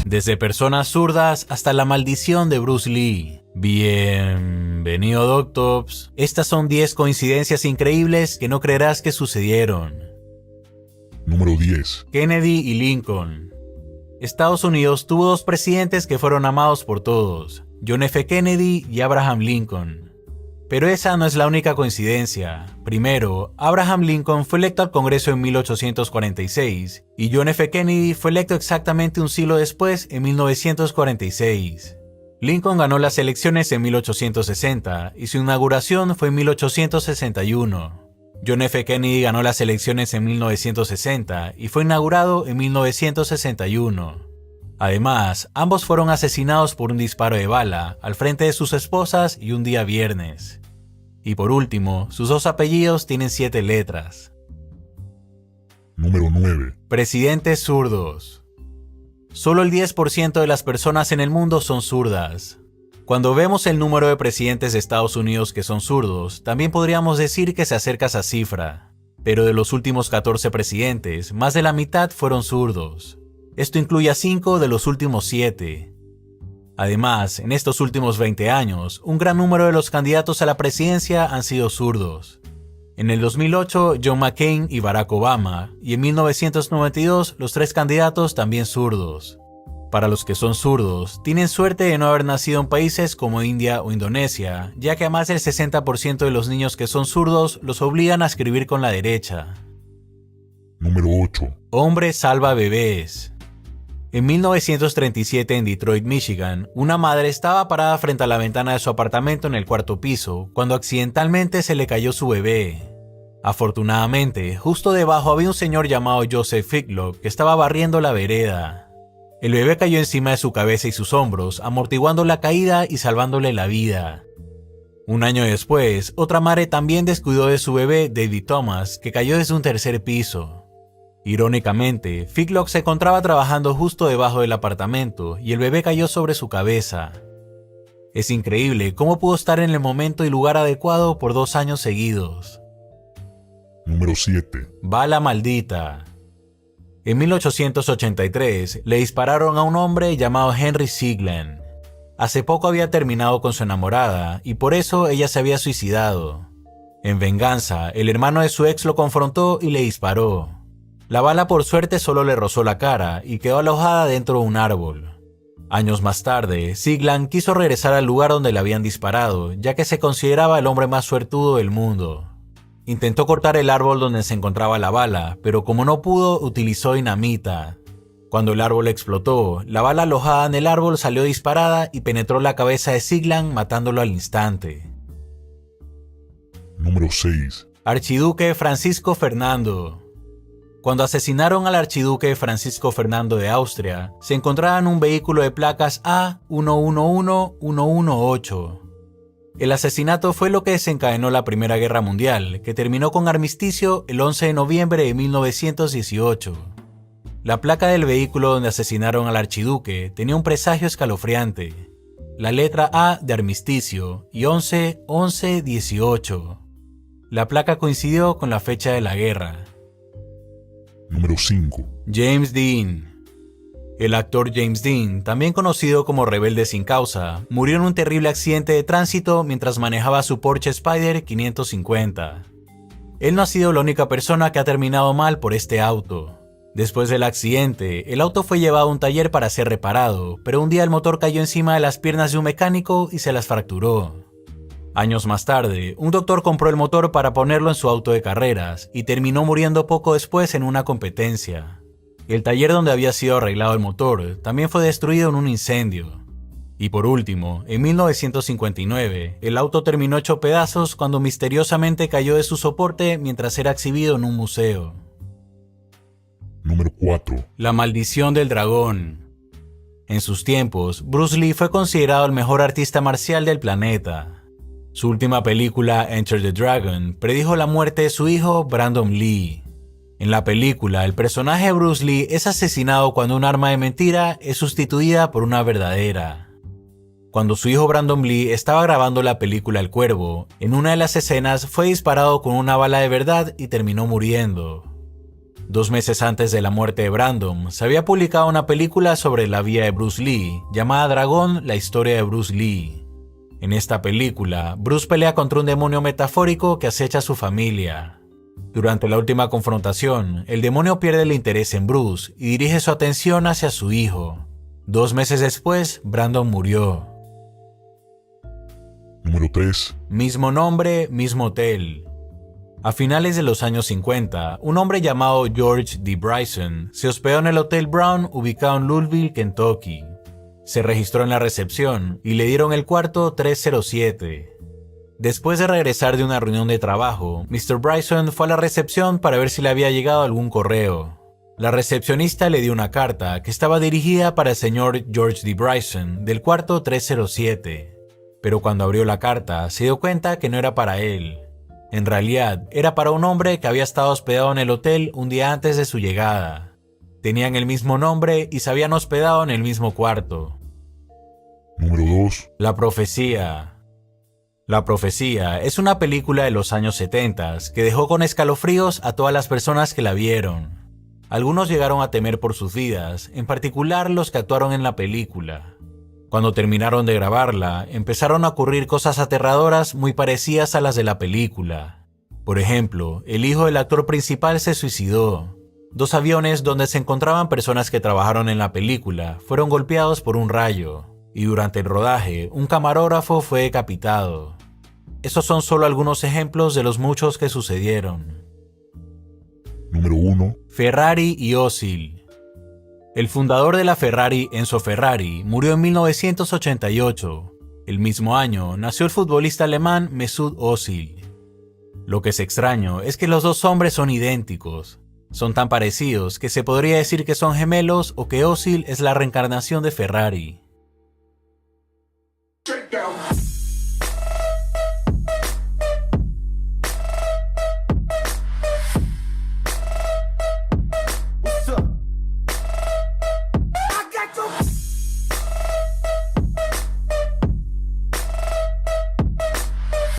Desde personas zurdas hasta la maldición de Bruce Lee. Bienvenido, Doctops. Estas son 10 coincidencias increíbles que no creerás que sucedieron. Número 10. Kennedy y Lincoln. Estados Unidos tuvo dos presidentes que fueron amados por todos, John F. Kennedy y Abraham Lincoln. Pero esa no es la única coincidencia. Primero, Abraham Lincoln fue electo al Congreso en 1846 y John F. Kennedy fue electo exactamente un siglo después, en 1946. Lincoln ganó las elecciones en 1860 y su inauguración fue en 1861. John F. Kennedy ganó las elecciones en 1960 y fue inaugurado en 1961. Además, ambos fueron asesinados por un disparo de bala al frente de sus esposas y un día viernes. Y por último, sus dos apellidos tienen 7 letras. Número 9. Presidentes zurdos. Solo el 10% de las personas en el mundo son zurdas. Cuando vemos el número de presidentes de Estados Unidos que son zurdos, también podríamos decir que se acerca a esa cifra. Pero de los últimos 14 presidentes, más de la mitad fueron zurdos. Esto incluye a 5 de los últimos 7. Además, en estos últimos 20 años, un gran número de los candidatos a la presidencia han sido zurdos. En el 2008, John McCain y Barack Obama, y en 1992, los 3 candidatos también zurdos. Para los que son zurdos, tienen suerte de no haber nacido en países como India o Indonesia, ya que a más del 60% de los niños que son zurdos los obligan a escribir con la derecha. Número 8. Hombre salva bebés. En 1937, en Detroit, Michigan, una madre estaba parada frente a la ventana de su apartamento en el 4º piso, cuando accidentalmente se le cayó su bebé. Afortunadamente, justo debajo había un señor llamado Joseph Ficklock que estaba barriendo la vereda. El bebé cayó encima de su cabeza y sus hombros, amortiguando la caída y salvándole la vida. Un año después, otra madre también descuidó de su bebé, David Thomas, que cayó desde un 3er piso. Irónicamente, Ficklock se encontraba trabajando justo debajo del apartamento y el bebé cayó sobre su cabeza. Es increíble cómo pudo estar en el momento y lugar adecuado por 2 años seguidos. Número 7. Bala maldita. En 1883 le dispararon a un hombre llamado Henry Sigland. Hace poco había terminado con su enamorada y por eso ella se había suicidado. En venganza, el hermano de su ex lo confrontó y le disparó. La bala por suerte solo le rozó la cara y quedó alojada dentro de un árbol. Años más tarde, Sigland quiso regresar al lugar donde le habían disparado, ya que se consideraba el hombre más suertudo del mundo. Intentó cortar el árbol donde se encontraba la bala, pero como no pudo, utilizó dinamita. Cuando el árbol explotó, la bala alojada en el árbol salió disparada y penetró la cabeza de Sigland, matándolo al instante. Número 6. Archiduque Francisco Fernando. Cuando asesinaron al archiduque Francisco Fernando de Austria, se encontraba en un vehículo de placas A111118. El asesinato fue lo que desencadenó la Primera Guerra Mundial, que terminó con armisticio el 11 de noviembre de 1918. La placa del vehículo donde asesinaron al archiduque tenía un presagio escalofriante. La letra A de armisticio y 11-11-18. La placa coincidió con la fecha de la guerra. Número 5. James Dean. El actor James Dean, también conocido como Rebelde sin causa, murió en un terrible accidente de tránsito mientras manejaba su Porsche Spyder 550. Él no ha sido la única persona que ha terminado mal por este auto. Después del accidente, el auto fue llevado a un taller para ser reparado, pero un día el motor cayó encima de las piernas de un mecánico y se las fracturó. Años más tarde, un doctor compró el motor para ponerlo en su auto de carreras y terminó muriendo poco después en una competencia. El taller donde había sido arreglado el motor también fue destruido en un incendio. Y por último, en 1959, el auto terminó hecho pedazos cuando misteriosamente cayó de su soporte mientras era exhibido en un museo. Número 4. La maldición del dragón. En sus tiempos, Bruce Lee fue considerado el mejor artista marcial del planeta. Su última película, Enter the Dragon, predijo la muerte de su hijo, Brandon Lee. En la película, el personaje de Bruce Lee es asesinado cuando un arma de mentira es sustituida por una verdadera. Cuando su hijo Brandon Lee estaba grabando la película El Cuervo, en una de las escenas fue disparado con una bala de verdad y terminó muriendo. 2 meses antes de la muerte de Brandon, se había publicado una película sobre la vida de Bruce Lee, llamada Dragón, la historia de Bruce Lee. En esta película, Bruce pelea contra un demonio metafórico que acecha a su familia. Durante la última confrontación, el demonio pierde el interés en Bruce y dirige su atención hacia su hijo. 2 meses después, Brandon murió. Número 3. Mismo nombre, mismo hotel. A finales de los años 50, un hombre llamado George D. Bryson se hospedó en el Hotel Brown ubicado en Louisville, Kentucky. Se registró en la recepción y le dieron el cuarto 307. Después de regresar de una reunión de trabajo, Mr. Bryson fue a la recepción para ver si le había llegado algún correo. La recepcionista le dio una carta que estaba dirigida para el señor George D. Bryson del cuarto 307, pero cuando abrió la carta se dio cuenta que no era para él. En realidad, era para un hombre que había estado hospedado en el hotel un día antes de su llegada. Tenían el mismo nombre y se habían hospedado en el mismo cuarto. Número 2. La profecía. La profecía es una película de los años 70 que dejó con escalofríos a todas las personas que la vieron. Algunos llegaron a temer por sus vidas, en particular los que actuaron en la película. Cuando terminaron de grabarla, empezaron a ocurrir cosas aterradoras muy parecidas a las de la película. Por ejemplo, el hijo del actor principal se suicidó. 2 aviones donde se encontraban personas que trabajaron en la película fueron golpeados por un rayo, y durante el rodaje, un camarógrafo fue decapitado. Esos son solo algunos ejemplos de los muchos que sucedieron. Número 1. Ferrari y Ozil. El fundador de la Ferrari, Enzo Ferrari, murió en 1988. El mismo año nació el futbolista alemán Mesut Özil. Lo que es extraño es que los 2 hombres son idénticos. Son tan parecidos que se podría decir que son gemelos o que Ozil es la reencarnación de Ferrari.